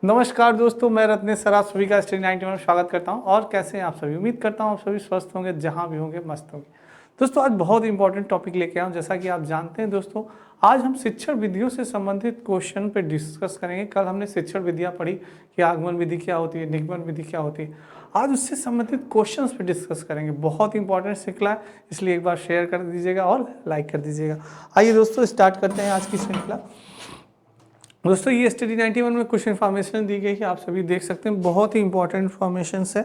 नमस्कार दोस्तों, मैं रत्नेश सर आप सभी का स्टडी 91 में स्वागत करता हूं। और कैसे हैं आप सभी? उम्मीद करता हूं आप सभी स्वस्थ होंगे, जहां भी होंगे मस्त होंगे। दोस्तों आज बहुत इंपॉर्टेंट टॉपिक लेके आया हूं। जैसा कि आप जानते हैं दोस्तों, आज हम शिक्षण विधियों से संबंधित क्वेश्चन पे डिस्कस करेंगे। कल हमने शिक्षण विधियाँ पढ़ी कि आगमन विधि क्या होती है, निगमन विधि क्या होती है। आज उससे संबंधित क्वेश्चन पे डिस्कस करेंगे। बहुत इंपॉर्टेंट श्रृंखला है, इसलिए एक बार शेयर कर दीजिएगा और लाइक कर दीजिएगा। आइए दोस्तों स्टार्ट करते हैं आज की श्रृंखला। दोस्तों ये स्टडी 91 में कुछ इन्फॉर्मेशन दी गई है, आप सभी देख सकते हैं, बहुत ही इंपॉर्टेंट इन्फॉर्मेशन है।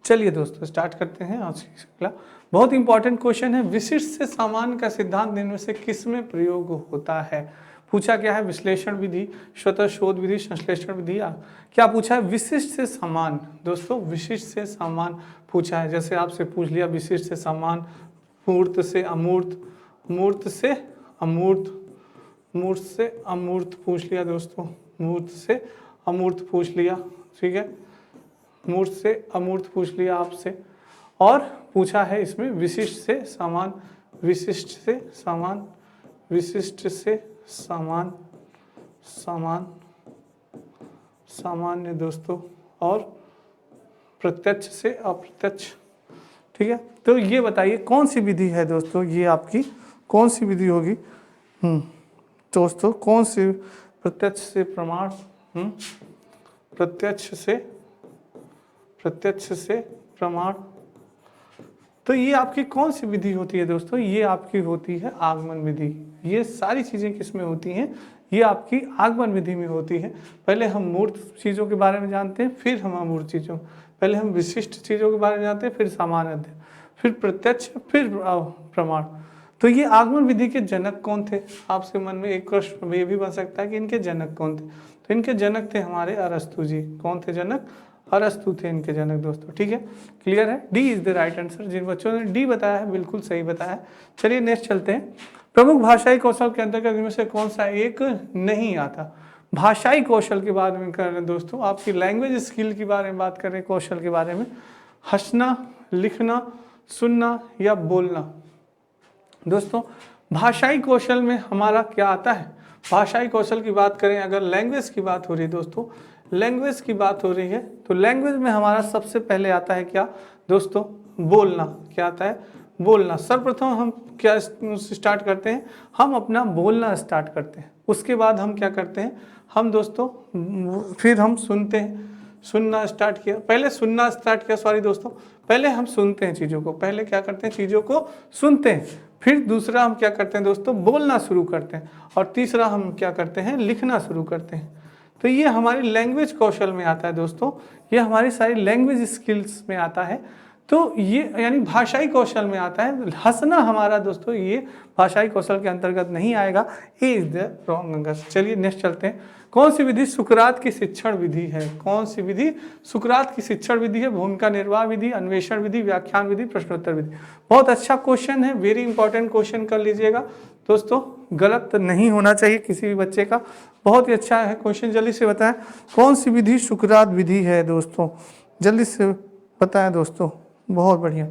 चलिए दोस्तों स्टार्ट करते हैं आज की श्रृंखला। बहुत इंपॉर्टेंट क्वेश्चन है, विशिष्ट से सामान्य का सिद्धांत इनमें से किस में प्रयोग होता है? पूछा क्या है? विश्लेषण विधि, स्वतः शोध विधि, संश्लेषण विधि। क्या पूछा है? विशिष्ट से समान। दोस्तों विशिष्ट से समान पूछा है। जैसे आपसे पूछ लिया विशिष्ट से समान, मूर्त से अमूर्त, मूर्त से अमूर्त, मूर्त से अमूर्त पूछ लिया दोस्तों, मूर्त से अमूर्त पूछ लिया, ठीक है, मूर्त से अमूर्त पूछ लिया आपसे। और पूछा है इसमें विशिष्ट से समान, विशिष्ट से समान, विशिष्ट से समान, समान, सामान्य दोस्तों, और प्रत्यक्ष से अप्रत्यक्ष, ठीक है। तो ये बताइए कौन सी विधि है दोस्तों, ये आपकी कौन सी विधि होगी? दोस्तों कौन सी? प्रत्यक्ष से प्रमाण, प्रत्यक्ष से प्रमाण। तो ये आपकी कौन सी विधि होती है दोस्तों? ये आपकी होती है आगमन विधि। ये सारी चीज़ें किस में होती हैं? ये आपकी आगमन विधि में होती है। पहले हम मूर्त चीज़ों के बारे में जानते हैं, फिर हम अमूर्त चीज़ों, पहले हम विशिष्ट चीज़ों के बारे में जानते हैं, फिर सामान्य, फिर प्रत्यक्ष, फिर प्रमाण। तो ये आगमन विधि के जनक कौन थे? आपके मन में एक प्रश्न ये भी बन सकता है कि इनके जनक कौन थे? तो इनके जनक थे हमारे अरस्तु जी। कौन थे जनक? अरस्तु थे इनके जनक दोस्तों, ठीक है। क्लियर है? D is the right answer. जिन बच्चों ने डी बताया है बिल्कुल सही बताया है। चलिए नेक्स्ट चलते हैं। प्रमुख भाषाई कौशल के अंतर्गत इनमें से कौन सा एक नहीं आता? भाषाई कौशल के बारे में कर रहे हैं दोस्तों, आपकी लैंग्वेज स्किल के बारे में बात कर रहे हैं, कौशल के बारे में। हंसना, लिखना, सुनना या बोलना। दोस्तों भाषाई कौशल में हमारा क्या आता है? भाषाई कौशल की बात करें, अगर लैंग्वेज की बात हो रही है दोस्तों, लैंग्वेज की बात हो रही है, तो लैंग्वेज में हमारा सबसे पहले आता है क्या दोस्तों? बोलना। क्या आता है? बोलना। सर्वप्रथम हम क्या स्टार्ट करते हैं? हम अपना बोलना स्टार्ट करते हैं। उसके बाद हम क्या करते हैं? हम दोस्तों फिर हम सुनते हैं, सुनना स्टार्ट किया, पहले सुनना स्टार्ट किया, सॉरी दोस्तों, पहले हम सुनते हैं चीज़ों को, पहले क्या करते हैं? चीज़ों को सुनते हैं। फिर दूसरा हम क्या करते हैं दोस्तों? बोलना शुरू करते हैं। और तीसरा हम क्या करते हैं? लिखना शुरू करते हैं। तो ये हमारी लैंग्वेज कौशल में आता है दोस्तों, ये हमारी सारी लैंग्वेज स्किल्स में आता है। तो ये यानी भाषाई कौशल में आता है। हंसना हमारा दोस्तों ये भाषाई कौशल के अंतर्गत नहीं आएगा। ए इज द रॉन्ग आंसर। चलिए नेक्स्ट चलते हैं। कौन सी विधि सुकरात की शिक्षण विधि है? कौन सी विधि सुकरात की शिक्षण विधि है? भूमिका निर्वाह विधि, अन्वेषण विधि, व्याख्यान विधि, प्रश्नोत्तर विधि। बहुत अच्छा क्वेश्चन है, वेरी इंपॉर्टेंट क्वेश्चन कर लीजिएगा दोस्तों, गलत नहीं होना चाहिए किसी भी बच्चे का। बहुत ही अच्छा है क्वेश्चन, जल्दी से बताएं कौन सी विधि सुकरात विधि है दोस्तों, जल्दी से बताएं दोस्तों। बहुत बढ़िया।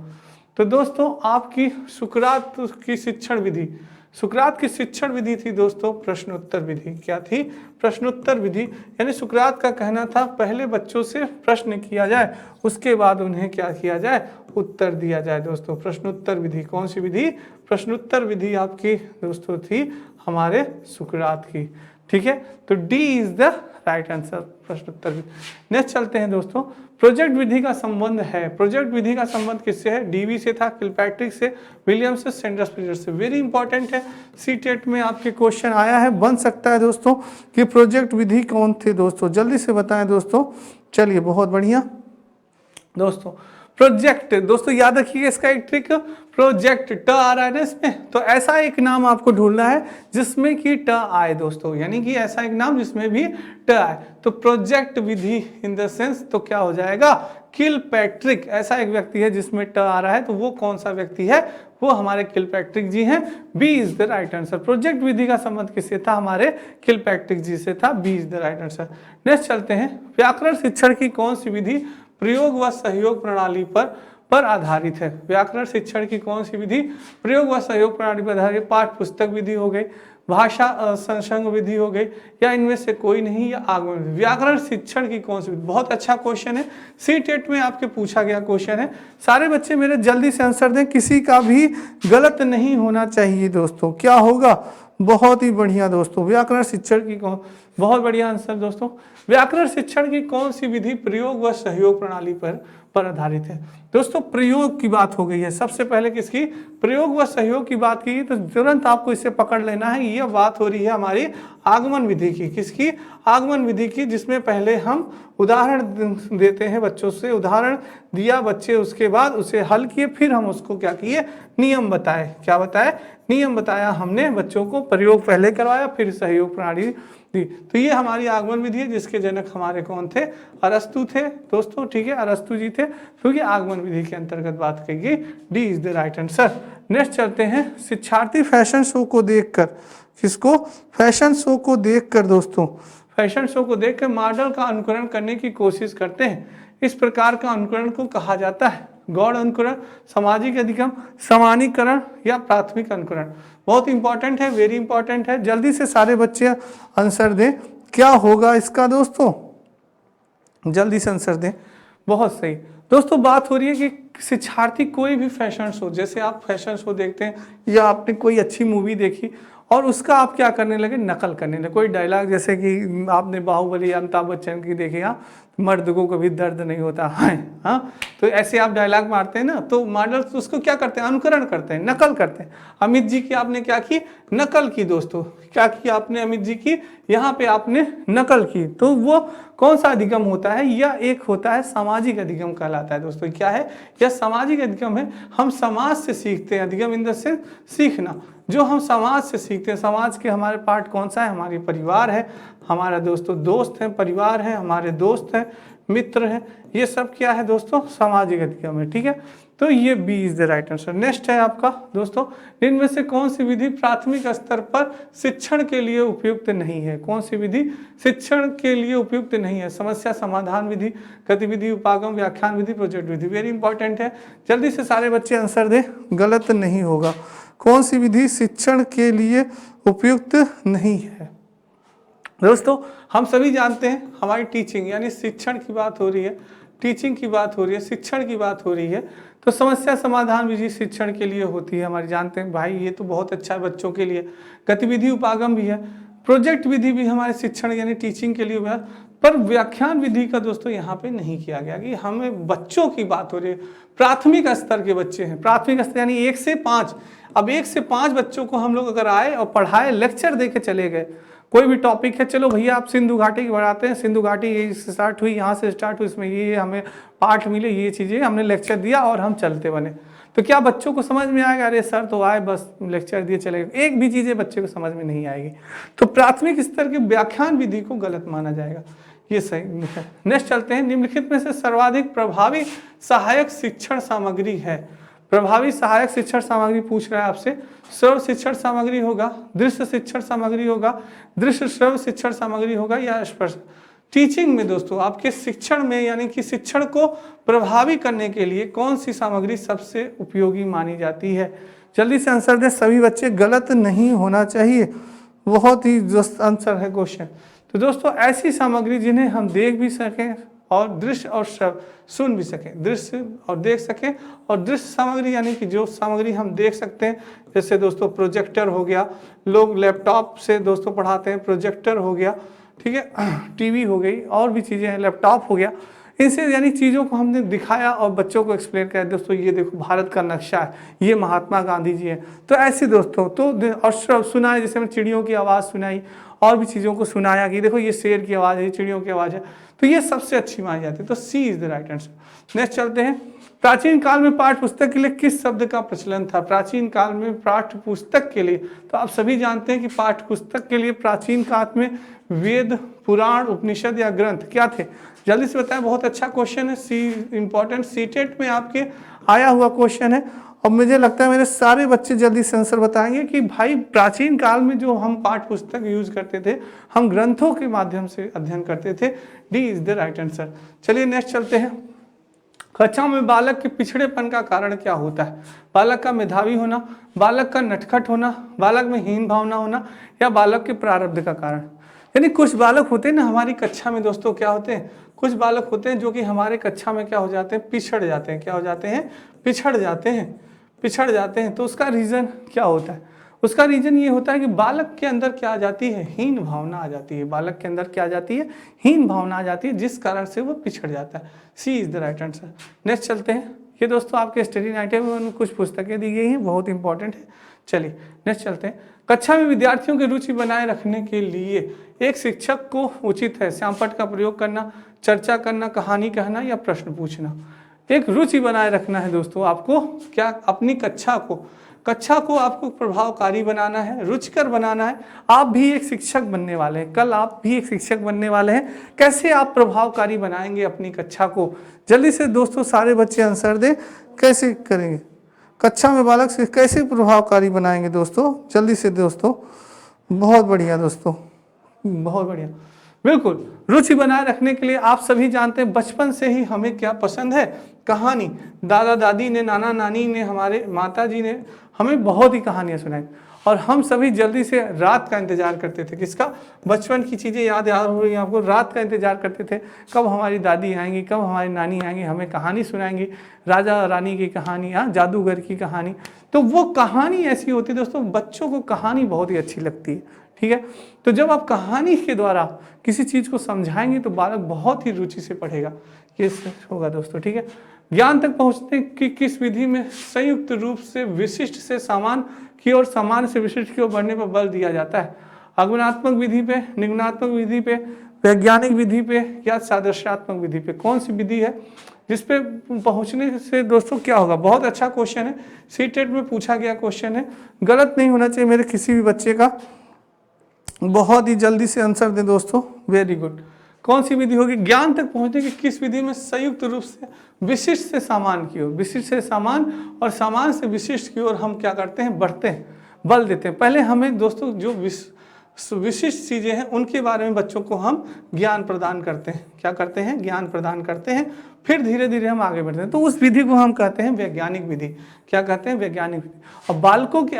तो दोस्तों आपकी सुकरात की शिक्षण विधि, सुकरात की शिक्षण विधि थी दोस्तों प्रश्नोत्तर विधि। क्या थी? प्रश्नोत्तर विधि। यानी सुकरात का कहना था पहले बच्चों से प्रश्न किया जाए, उसके बाद उन्हें क्या किया जाए? उत्तर दिया जाए दोस्तों। प्रश्नोत्तर विधि। कौन सी विधि? प्रश्नोत्तर विधि आपकी दोस्तों थी हमारे सुकरात की, ठीक है। तो D is the right answer, प्रश्नोत्तर विधि। नेक्स्ट चलते हैं दोस्तों। प्रोजेक्ट विधि का संबंध है, प्रोजेक्ट विधि का संबंध किससे है? डीवी से था, किलपैट्रिक से, विलियम्स से, सेंडर्स पीरियड से। वेरी इंपॉर्टेंट है, सीटेट में आपके क्वेश्चन आया है, बन सकता है दोस्तों कि प्रोजेक्ट विधि कौन थे दोस्तों, जल्दी से बताएं दोस्तों। चलिए बहुत बढ़िया दोस्तों। प्रोजेक्ट दोस्तों याद रखिएगा इसका एक ट्रिक, प्रोजेक्ट ट आ रहा है ना इसमें, तो ऐसा एक नाम आपको ढूंढना है जिसमें कि ट आए दोस्तों, यानी कि ऐसा एक नाम जिसमें भी ट आए। तो project Vidhi in the sense तो क्या हो जाएगा? किलपैट्रिक। ऐसा एक व्यक्ति है जिसमें ट आ रहा है, तो वो कौन सा व्यक्ति है? वो हमारे किलपैट्रिक जी हैं। B is the right answer. Project विधि का संबंध किससे था? हमारे किलपैट्रिक जी से था। B is the right answer. Next चलते हैं। व्याकरण शिक्षण की कौन सी विधि प्रयोग व सहयोग प्रणाली पर आधारित है? व्याकरण शिक्षण की कौन सी विधि प्रयोग व सहयोग प्रणाली पर आधारित? पाठ पुस्तक विधि हो गई, भाषा संसर्ग विधि हो गई, या इनमें से कोई नहीं, या आगमन विधि। व्याकरण शिक्षण की कौन सी विधि? बहुत अच्छा क्वेश्चन है, सी-टेट में आपके पूछा गया क्वेश्चन है। सारे बच्चे मेरे जल्दी से आंसर दें, किसी का भी गलत नहीं होना चाहिए दोस्तों। क्या होगा? बहुत ही बढ़िया दोस्तों, व्याकरण शिक्षण की कौन, बहुत बढ़िया आंसर दोस्तों। व्याकरण शिक्षण की कौन सी विधि प्रयोग व सहयोग प्रणाली पर आधारित है? दोस्तों प्रयोग की बात हो गई है, सबसे पहले किसकी? प्रयोग व सहयोग की बात की, तो तुरंत आपको इसे पकड़ लेना है। यह बात हो रही है हमारी आगमन विधि की। किसकी? आगमन विधि की, जिसमें पहले हम उदाहरण देते हैं बच्चों से, उदाहरण दिया बच्चे, उसके बाद उसे हल किए, फिर हम उसको क्या किए? नियम बताए। क्या बताए? नियम बताया हमने बच्चों को, प्रयोग पहले करवाया, फिर सहयोग प्रणाली दी। तो ये हमारी आगमन विधि है, जिसके जनक हमारे कौन थे? अरस्तु थे दोस्तों, ठीक है, अरस्तु जी थे, क्योंकि आगमन विधि के अंतर्गत बात कही गई। D is the right answer. Next चलते हैं, शिक्षार्थी फैशन शो को देखकर, किसको? फैशन शो को देखकर दोस्तों, फैशन शो को देखकर मॉडल का अनुकरण करने की कोशिश करते हैं। इस प्रकार का अनुकरण को कहा जाता है गौड़ अनुकरण, सामाजिक अधिगम, सामान्यीकरण, या प्राथमिक अनुकरण। बहुत इंपॉर्टेंट है, वेरी इंपॉर्टेंट है, जल्दी से सारे बच्चे आंसर दें। क्या होगा इसका दोस्तों? जल्दी से आंसर दें। बहुत सही दोस्तों, बात हो रही है कि शिक्षार्थी कोई भी फैशन शो, जैसे आप फैशन शो देखते हैं या आपने कोई अच्छी मूवी देखी और उसका आप क्या करने लगे? नकल करने लगे। कोई डायलॉग, जैसे कि आपने बाहुबली अमिताभ बच्चन की देखी, हाँ, मर्द को कभी दर्द नहीं होता है, हाँ, तो ऐसे आप डायलॉग मारते हैं ना, तो मॉडल्स उसको क्या करते हैं? अनुकरण करते हैं, नकल करते हैं। अमित जी की आपने क्या की? नकल की दोस्तों। क्या की आपने अमित जी की? यहाँ पे आपने नकल की। तो वो कौन सा अधिगम होता है? या एक होता है सामाजिक अधिगम कहलाता है दोस्तों। क्या है? यह सामाजिक अधिगम है। हम समाज से सीखते हैं, अधिगम इन द सेंस सीखना, जो हम समाज से सीखते हैं। समाज के हमारे पार्ट कौन सा है? हमारी परिवार है, हमारा दोस्तों दोस्त है, परिवार है, हमारे दोस्त हैं, मित्र हैं, ये सब क्या है दोस्तों? सामाजिक अधिगम है, ठीक है। तो ये B is the right answer. Next है आपका दोस्तों, इनमें से कौन सी विधि प्राथमिक स्तर पर शिक्षण के लिए उपयुक्त नहीं है? कौन सी विधि शिक्षण के लिए उपयुक्त नहीं है? समस्या समाधान विधि, गतिविधि उपागम, व्याख्यान विधि, प्रोजेक्ट विधि। वेरी इंपॉर्टेंट है, जल्दी से सारे बच्चे आंसर दें, गलत नहीं होगा। कौन सी विधि शिक्षण के लिए उपयुक्त नहीं है? दोस्तों हम सभी जानते हैं हमारी टीचिंग यानी शिक्षण की बात हो रही है, टीचिंग की बात हो रही है, शिक्षण की बात हो रही है, तो समस्या समाधान विधि शिक्षण के लिए होती है हमारी, जानते हैं भाई, ये तो बहुत अच्छा है बच्चों के लिए। गतिविधि उपागम भी है, प्रोजेक्ट विधि भी हमारे शिक्षण यानी टीचिंग के लिए हुआ, पर व्याख्यान विधि का दोस्तों यहाँ पे नहीं किया गया कि हमें बच्चों की बात हो रही है, प्राथमिक स्तर के बच्चे हैं, प्राथमिक स्तर यानी 1 से 5। अब 1 से 5 बच्चों को हम लोग अगर आए और पढ़ाए, लेक्चर दे के चले गए, कोई भी टॉपिक है, चलो भैया आप सिंधु घाटी की बढ़ाते हैं, सिंधु घाटी ये स्टार्ट हुई, यहाँ से स्टार्ट हुई, इसमें ये हमें पाठ मिले, ये चीज़ें हमने लेक्चर दिया और हम चलते बने, तो क्या बच्चों को समझ में आएगा? अरे सर तो आए बस लेक्चर दिए चले गए, एक भी चीज़ें बच्चे को समझ में नहीं आएगी। तो प्राथमिक स्तर के व्याख्यान विधि को गलत माना जाएगा, ये सही है। नेक्स्ट चलते हैं, निम्नलिखित में से सर्वाधिक प्रभावी सहायक शिक्षण सामग्री है। प्रभावी सहायक शिक्षण सामग्री पूछ रहा है आपसे, श्रव्य शिक्षण सामग्री होगा, दृश्य शिक्षण सामग्री होगा, दृश्य श्रव्य शिक्षण सामग्री होगा, या स्पर्श। टीचिंग में दोस्तों आपके शिक्षण में यानी कि शिक्षण को प्रभावी करने के लिए कौन सी सामग्री सबसे उपयोगी मानी जाती है? जल्दी से आंसर दें सभी बच्चे, गलत नहीं होना चाहिए, बहुत ही आंसर है क्वेश्चन। तो दोस्तों ऐसी सामग्री जिन्हें हम देख भी सकें और दृश्य और श्रव्य सुन भी सकें, दृश्य और देख सकें, और दृश्य सामग्री यानी कि जो सामग्री हम देख सकते हैं, जैसे दोस्तों प्रोजेक्टर हो गया, लोग लैपटॉप से दोस्तों पढ़ाते हैं, प्रोजेक्टर हो गया, ठीक है, टीवी हो गई, और भी चीज़ें हैं, लैपटॉप हो गया, इनसे यानी चीज़ों को हमने दिखाया और बच्चों को एक्सप्लेन किया, दोस्तों ये देखो भारत का नक्शा है, ये महात्मा गांधी जी हैं, तो ऐसे दोस्तों। तो और श्रव्य सुनाए, जैसे मैंने चिड़ियों की आवाज़ सुनाई और भी चीज़ों को सुनाया कि देखो ये शेर की आवाज़ है, चिड़ियों की आवाज़ है, तो ये सबसे अच्छी मानी जाती है, तो C is the right answer. Next चलते हैं, प्राचीन काल में पाठ्य पुस्तक के लिए किस शब्द का प्रचलन था? प्राचीन काल में पाठ्य पुस्तक के लिए, तो आप सभी जानते हैं कि पाठ्य पुस्तक के लिए प्राचीन काल में वेद, पुराण, उपनिषद या ग्रंथ क्या थे? जल्दी से बताएं, बहुत अच्छा क्वेश्चन है, सी इंपॉर्टेंट, सी-टेट में आपके आया हुआ क्वेश्चन है, और मुझे लगता है मेरे सारे बच्चे जल्दी से आंसर बताएंगे कि भाई प्राचीन काल में जो हम पाठ्य पुस्तक यूज करते थे, हम ग्रंथों के माध्यम से अध्ययन करते थे। D is the right answer. चलिए नेक्स्ट चलते हैं, कक्षा में बालक के पिछड़ेपन का कारण क्या होता है? बालक का मेधावी होना, बालक का नटखट होना, बालक में हीन भावना होना, या बालक के प्रारब्ध का कारण। यानी कुछ बालक होते हैं ना हमारी कक्षा में दोस्तों, क्या होते हैं, कुछ बालक होते हैं जो कि हमारे कक्षा में क्या हो जाते हैं, पिछड़ जाते हैं। क्या हो जाते हैं? पिछड़ जाते हैं। पिछड़ जाते हैं। तो उसका रीज़न क्या होता है? उसका रीज़न ये होता है कि बालक के अंदर क्या आ जाती है? हीन भावना आ जाती है। बालक के अंदर क्या आ जाती है? हीन भावना आ जाती है, जिस कारण से वो पिछड़ जाता है। C is the right answer. Next चलते हैं। ये दोस्तों आपके स्टडी नाइट में कुछ पुस्तकें दी गई हैं, बहुत इंपॉर्टेंट है। चलिए नेक्स्ट चलते हैं। कक्षा में विद्यार्थियों की रुचि बनाए रखने के लिए एक शिक्षक को उचित है श्यामपट्ट का प्रयोग करना, चर्चा करना, कहानी कहना, या प्रश्न पूछना। एक रुचि बनाए रखना है दोस्तों आपको, क्या अपनी कक्षा को आपको प्रभावकारी बनाना है, रुचिकर बनाना है। आप भी एक शिक्षक बनने वाले हैं, कल आप भी एक शिक्षक बनने वाले हैं। कैसे आप प्रभावकारी बनाएंगे अपनी कक्षा को? जल्दी से दोस्तों सारे बच्चे आंसर दें, कैसे करेंगे? कक्षा में बालक से कैसे प्रभावकारी बनाएंगे दोस्तों? जल्दी से दोस्तों। बहुत बढ़िया दोस्तों, बहुत बढ़िया, बिल्कुल। रुचि बनाए रखने के लिए आप सभी जानते हैं बचपन से ही हमें क्या पसंद है? कहानी। दादा दादी ने, नाना नानी ने, हमारे माता जी ने हमें बहुत ही कहानियां सुनाई, और हम सभी जल्दी से रात का इंतजार करते थे। किसका? बचपन की चीज़ें याद हो रही हैं आपको? रात का इंतजार करते थे, कब हमारी दादी आएंगी, कब हमारी नानी आएंगी, हमें कहानी सुनाएंगी, राजा रानी की कहानी, जादूगर की कहानी। तो वो कहानी ऐसी होती है दोस्तों, बच्चों को कहानी बहुत ही अच्छी लगती है। ठीक है, तो जब आप कहानी के द्वारा किसी चीज़ को समझाएंगे तो बालक बहुत ही रुचि से पढ़ेगा। ये होगा दोस्तों। ठीक है, ज्ञान तक पहुंचने की किस विधि में संयुक्त रूप से विशिष्ट से सामान्य की ओर, सामान्य से विशिष्ट की ओर बढ़ने पर बल दिया जाता है? आगमनात्मक विधि पे, निगमनात्मक विधि पे, वैज्ञानिक विधि पे, या सादृश्यात्मक विधि पे? कौन सी विधि है जिसपे पहुंचने से दोस्तों क्या होगा? बहुत अच्छा क्वेश्चन है, सीटेट में पूछा गया क्वेश्चन है, गलत नहीं होना चाहिए मेरे किसी भी बच्चे का। बहुत ही जल्दी से आंसर दें दोस्तों, वेरी गुड। कौन सी विधि होगी? ज्ञान तक पहुंचने की किस विधि में संयुक्त रूप से विशिष्ट से सामान्य की ओर, विशिष्ट से सामान्य और सामान्य से विशिष्ट की ओर हम क्या करते हैं? बढ़ते हैं, बल देते हैं। पहले हमें दोस्तों जो विशिष्ट चीजें हैं उनके बारे में बच्चों को हम ज्ञान प्रदान करते हैं। क्या करते हैं? ज्ञान प्रदान करते हैं, फिर धीरे धीरे हम आगे बढ़ते हैं। तो उस विधि को हम कहते हैं वैज्ञानिक विधि। क्या कहते हैं? वैज्ञानिक विधि। और बालकों के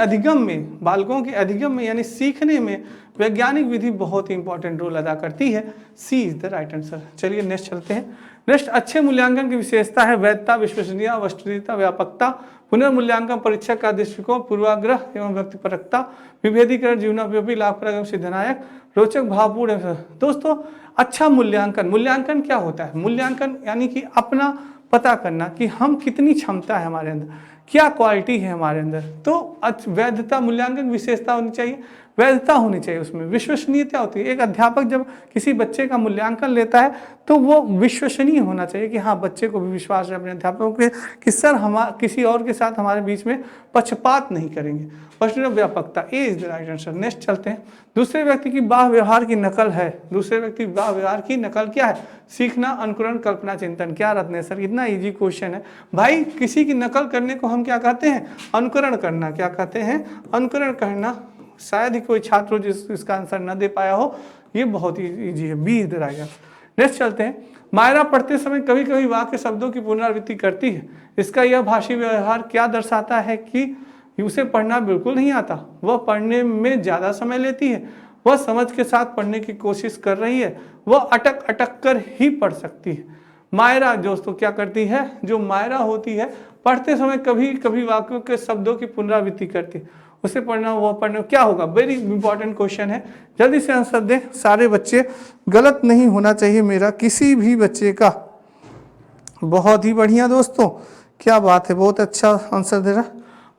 अधिगम में यानी सीखने में वैज्ञानिक विधि बहुत ही इंपॉर्टेंट रोल अदा करती है। C is the right answer. चलिए नेक्स्ट चलते हैं। नेक्स्ट, अच्छे मूल्यांकन की विशेषता है वैधता, विश्वसनीयता, वस्तुनिष्ठता, व्यापकता, पुनर्मूल्यांकन, परीक्षा का दृष्टिकोण, पूर्वाग्रह एवं व्यक्तिपरकता, विभेदीकरण, जीवनोपयोगी, लाभप्रद, सिद्धनायक, रोचक, भावपूर्ण। दोस्तों अच्छा मूल्यांकन क्या होता है? मूल्यांकन यानी कि अपना पता करना कि हम कितनी क्षमता है हमारे अंदर, क्या क्वालिटी है हमारे अंदर। तो वैधता, मूल्यांकन विशेषता होनी चाहिए, वैधता होनी चाहिए, उसमें विश्वसनीयता होती है। एक अध्यापक जब किसी बच्चे का मूल्यांकन लेता है तो वो विश्वसनीय होना चाहिए कि हाँ बच्चे को भी विश्वास है अपने अध्यापकों के कि सर हम किसी और के साथ हमारे बीच में पक्षपात नहीं करेंगे। प्रश्न व्यापकता, A is the right answer. Next चलते हैं। दूसरे व्यक्ति की बाह व्यवहार की नकल है। दूसरे व्यक्ति की बाह व्यवहार की नकल क्या है? सीखना, अनुकरण, कल्पना, चिंतन। क्या रत्नेश्वर, इतना इजी क्वेश्चन है भाई। किसी की नकल करने को हम क्या कहते हैं? अनुकरण करना। क्या कहते हैं? अनुकरण करना। शायद ही कोई छात्र हो जिस इसका आंसर न दे पाया हो, ये बहुत ही इजी है, B is the right answer. Next चलते हैं। मायरा पढ़ते समय कभी कभी वाक्य शब्दों की पुनरावृत्ति करती है। इसका यह भाषी व्यवहार क्या दर्शाता है? कि उसे पढ़ना बिल्कुल नहीं आता, वह पढ़ने में ज़्यादा समय लेती है, वह समझ के साथ पढ़ने की कोशिश कर रही है, वह अटक अटक कर ही पढ़ सकती है। मायरा दोस्तों क्या करती है? जो मायरा होती है पढ़ते समय कभी कभी वाक्यों के शब्दों की पुनरावृत्ति करती है, उसे पढ़ना, वह पढ़ना। क्या होगा? वेरी इंपॉर्टेंट क्वेश्चन है, जल्दी से आंसर दें सारे बच्चे। गलत नहीं होना चाहिए मेरा किसी भी बच्चे का। बहुत ही बढ़िया दोस्तों, क्या बात है, बहुत अच्छा आंसर दे रहा।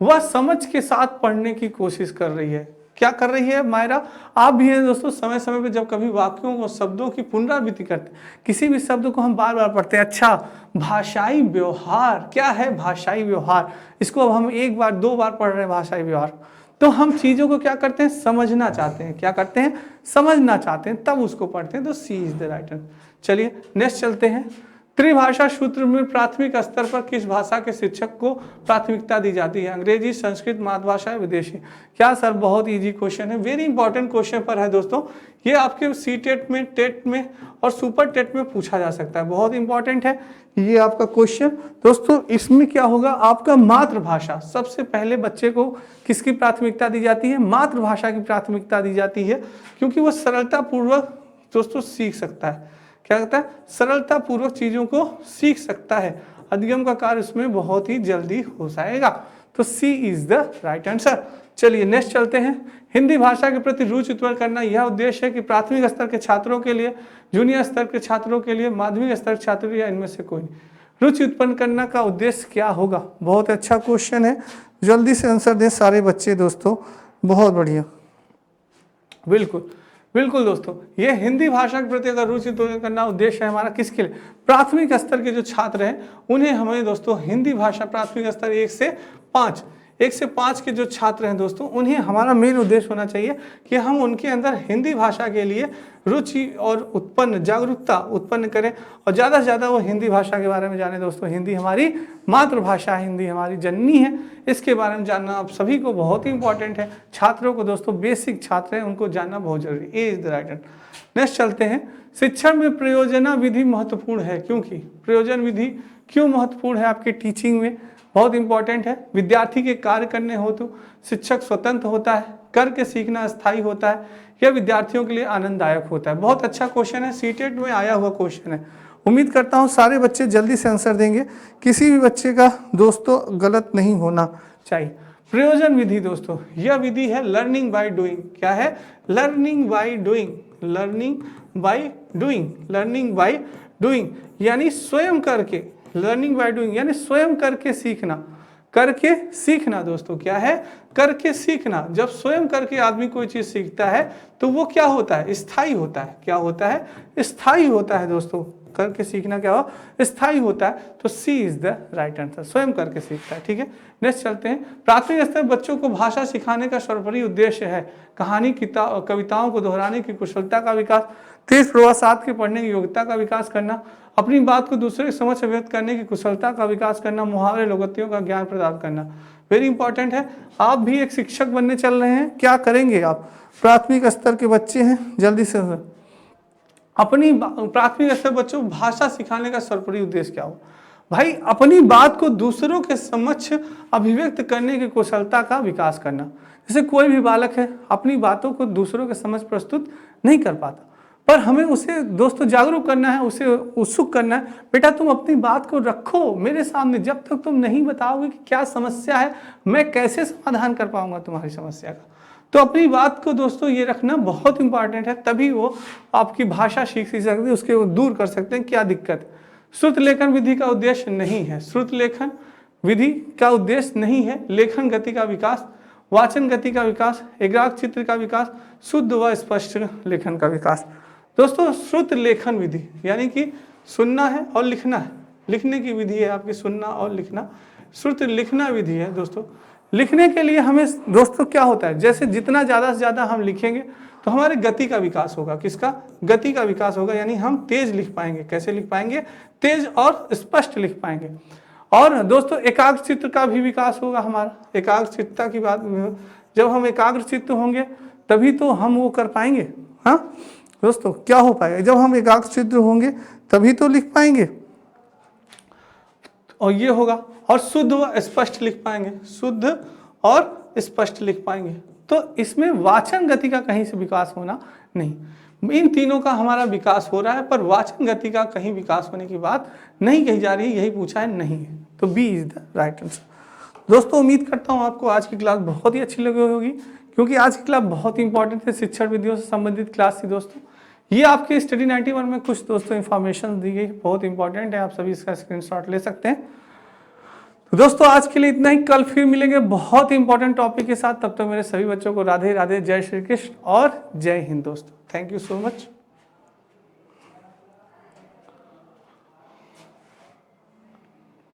वह समझ के साथ पढ़ने की कोशिश कर रही है। क्या कर रही है मायरा? आप भी हैं दोस्तों, समय समय पे जब कभी वाक्यों को, शब्दों की पुनरावृत्ति करते हैं, किसी भी शब्द को हम बार बार पढ़ते हैं। अच्छा, भाषाई व्यवहार क्या है? भाषाई व्यवहार, इसको अब हम एक बार दो बार पढ़ रहे हैं भाषाई व्यवहार। तो हम चीज़ों को क्या करते हैं? समझना चाहते हैं। क्या करते हैं? समझना चाहते हैं, तब उसको पढ़ते हैं। तो C is the right answer. चलिए नेक्स्ट चलते हैं। त्रिभाषा सूत्र में प्राथमिक स्तर पर किस भाषा के शिक्षक को प्राथमिकता दी जाती है? अंग्रेजी, संस्कृत, मातृभाषा या विदेशी? क्या सर, बहुत इजी क्वेश्चन है, वेरी इंपॉर्टेंट क्वेश्चन पर है दोस्तों। ये आपके सीटेट में, टेट में और सुपर टेट में पूछा जा सकता है, बहुत इंपॉर्टेंट है ये आपका क्वेश्चन। दोस्तों इसमें क्या होगा, आपका मातृभाषा, सबसे पहले बच्चे को किसकी प्राथमिकता दी जाती है? मातृभाषा की प्राथमिकता दी जाती है, क्योंकि वो सरलता पूर्वक दोस्तों सीख सकता है। क्या कहता है? सरलता पूर्वक चीजों को सीख सकता है, अधिगम का कार्य उसमें बहुत ही जल्दी हो जाएगा। तो C is the right answer. चलिए नेक्स्ट चलते हैं। हिंदी भाषा के प्रति रुचि उत्पन्न करना, यह उद्देश्य है कि प्राथमिक स्तर के छात्रों के लिए, जूनियर स्तर के छात्रों के लिए, माध्यमिक स्तर के छात्रों या इनमें से कोई नहीं। रुचि उत्पन्न करना का उद्देश्य क्या होगा? बहुत अच्छा क्वेश्चन है, जल्दी से आंसर दें सारे बच्चे दोस्तों, बहुत बढ़िया। बिल्कुल बिल्कुल दोस्तों, ये हिंदी भाषा के प्रति अगर रुचि उत्पन्न करना उद्देश्य है हमारा, किसके लिए? प्राथमिक स्तर के जो छात्र हैं उन्हें हमें दोस्तों हिंदी भाषा प्राथमिक स्तर 1 से 5 के जो छात्र हैं दोस्तों, उन्हें हमारा मेन उद्देश्य होना चाहिए कि हम उनके अंदर हिंदी भाषा के लिए रुचि और जागरूकता उत्पन्न करें और ज़्यादा से ज़्यादा वो हिंदी भाषा के बारे में जाने। दोस्तों हिंदी हमारी मातृभाषा है, हिंदी हमारी जननी है, इसके बारे में जानना आप सभी को बहुत ही इंपॉर्टेंट है। छात्रों को दोस्तों, बेसिक छात्र हैं, उनको जानना बहुत जरूरी, A is the right answer. Next चलते हैं। शिक्षण में प्रयोजना विधि महत्वपूर्ण है, क्योंकि प्रयोजन विधि क्यों महत्वपूर्ण है आपके टीचिंग में? बहुत इंपॉर्टेंट है। विद्यार्थी के कार्य करने हो तो शिक्षक स्वतंत्र होता है, करके सीखना स्थायी होता है, यह विद्यार्थियों के लिए आनंददायक होता है। बहुत अच्छा क्वेश्चन है, सीटेट में आया हुआ क्वेश्चन है। उम्मीद करता हूँ सारे बच्चे जल्दी से आंसर देंगे, किसी भी बच्चे का दोस्तों गलत नहीं होना चाहिए। प्रयोजन विधि दोस्तों, यह विधि है लर्निंग बाय डूइंग। क्या है? Learning by doing, learning by doing, learning by doing यानी स्वयं करके, लर्निंग बाय डूइंग यानी स्वयं करके सीखना, करके सीखना दोस्तों। क्या है? करके सीखना। जब स्वयं करके आदमी कोई चीज सीखता है तो वो क्या होता है? स्थायी होता है। क्या होता है? स्थायी होता है दोस्तों। करके सीखना क्या हो? स्थायी होता है। तो C is the right answer, स्वयं करके सीखता है। ठीक है, नेक्स्ट चलते हैं। प्राथमिक स्तर बच्चों को भाषा सिखाने का सर्वोपरि उद्देश्य है कहानी, कविताओं को दोहराने की कुशलता का विकास, तेज प्रवाह साथ के पढ़ने की योग्यता का विकास करना, अपनी बात को दूसरे के समझ व्यक्त करने की कुशलता का विकास करना, मुहावरे लोकोक्तियों का ज्ञान प्रदान करना। वेरी इंपॉर्टेंट है। आप भी एक शिक्षक बनने चल रहे हैं, क्या करेंगे आप? प्राथमिक स्तर के बच्चे हैं, जल्दी से अपनी प्राथमिक स्तर बच्चों को भाषा सिखाने का सर्वोपरि उद्देश्य क्या हो? भाई अपनी बात को दूसरों के समक्ष अभिव्यक्त करने की कुशलता का विकास करना। जैसे कोई भी बालक है अपनी बातों को दूसरों के समक्ष प्रस्तुत नहीं कर पाता, पर हमें उसे दोस्तों जागरूक करना है, उसे उत्सुक करना है, बेटा तुम अपनी बात को रखो मेरे सामने, जब तक तुम नहीं बताओगे कि क्या समस्या है, मैं कैसे समाधान कर पाऊंगा तुम्हारी समस्या का। तो अपनी बात को दोस्तों ये रखना बहुत इंपॉर्टेंट है, तभी वो आपकी भाषा सीख सकते हैं, उसके वो दूर कर सकते हैं क्या दिक्कत है। श्रुत लेखन विधि का उद्देश्य नहीं है, श्रुत लेखन विधि का उद्देश्य नहीं है लेखन गति का विकास, वाचन गति का विकास, एकाग्र चित्र का विकास, शुद्ध व स्पष्ट लेखन का विकास। दोस्तों श्रुत लेखन विधि यानी कि सुनना है और लिखना है, लिखने की विधि है आपकी सुनना और लिखना। श्रुत लिखना विधि है दोस्तों। लिखने के लिए हमें दोस्तों क्या होता है, जैसे जितना ज़्यादा से ज़्यादा हम लिखेंगे तो हमारे गति का विकास होगा। किसका? गति का विकास होगा, यानी हम तेज लिख पाएंगे। कैसे लिख पाएंगे? तेज और स्पष्ट लिख पाएंगे। और दोस्तों एकाग्र चित्त का भी विकास होगा हमारा। एकाग्र चित्तता की बात, जब हम एकाग्र चित्त होंगे तभी तो हम वो कर पाएंगे। हाँ दोस्तों क्या हो पाएगा? जब हम एकाग्र चित्त होंगे तभी तो लिख पाएंगे, और ये होगा। और शुद्ध व स्पष्ट लिख पाएंगे, शुद्ध और स्पष्ट लिख पाएंगे। तो इसमें वाचन गति का कहीं से विकास होना नहीं। इन तीनों का हमारा विकास हो रहा है, पर वाचन गति का कहीं विकास होने की बात नहीं कही जा रही है, यही पूछा है, नहीं है। तो B is the right answer. दोस्तों उम्मीद करता हूँ आपको आज की क्लास बहुत ही अच्छी लगी होगी, क्योंकि आज की क्लास बहुत ही इंपॉर्टेंट है, शिक्षण विधियों से संबंधित क्लास थी दोस्तों। ये आपके स्टडी 91 में कुछ दोस्तों इन्फॉर्मेशन दी गई, बहुत इंपॉर्टेंट है, आप सभी इसका स्क्रीनशॉट ले सकते हैं। तो दोस्तों आज के लिए इतना ही, कल फिर मिलेंगे बहुत ही इंपॉर्टेंट टॉपिक के साथ। तब तक मेरे सभी बच्चों को राधे राधे, जय श्री कृष्ण और जय हिंद दोस्तों। Thank you so much.